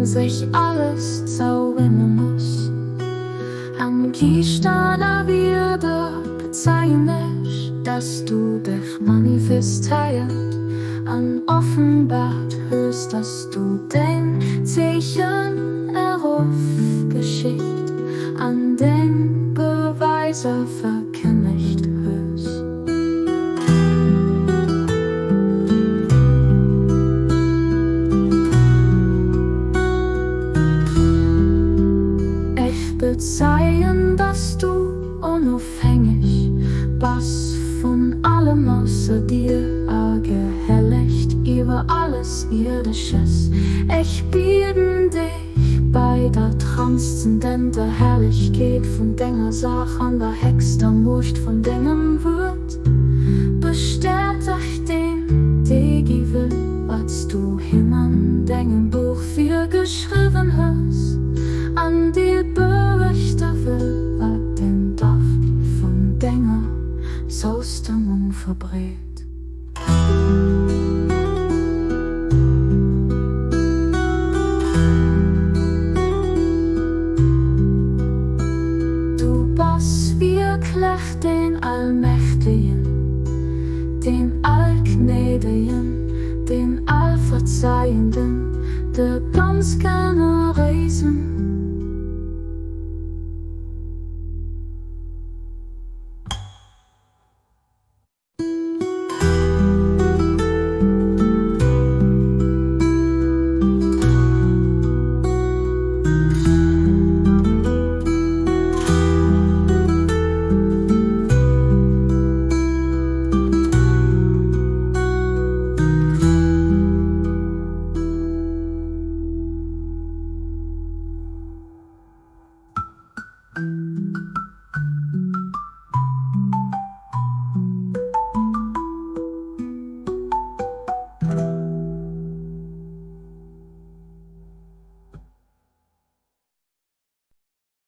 wenn sich alles zauren muss. An Kistana wieder bezeichnet, dass du dich manifestiert, an offenbart höchst, dass du den Zeichen erruf geschickt, an den Beweise verkündigt höchst. Ich bezeichne, dass du unabhängig bist von allem außer dir, gehelligt über alles Irdisches. Ich biete dich bei der transzendenten Herrlichkeit von deiner Sache an der höchster Macht von deinem Wort. Bestätigt den Digi will, was du in deinem Buch viel geschrieben hast. An dir berichte will, was den Duft von deiner Saustimmung verbreitet. Du bist wirklich den Allmächtigen, den Allgnädigen, den Allverzeihenden, der ganz gerne Reisen.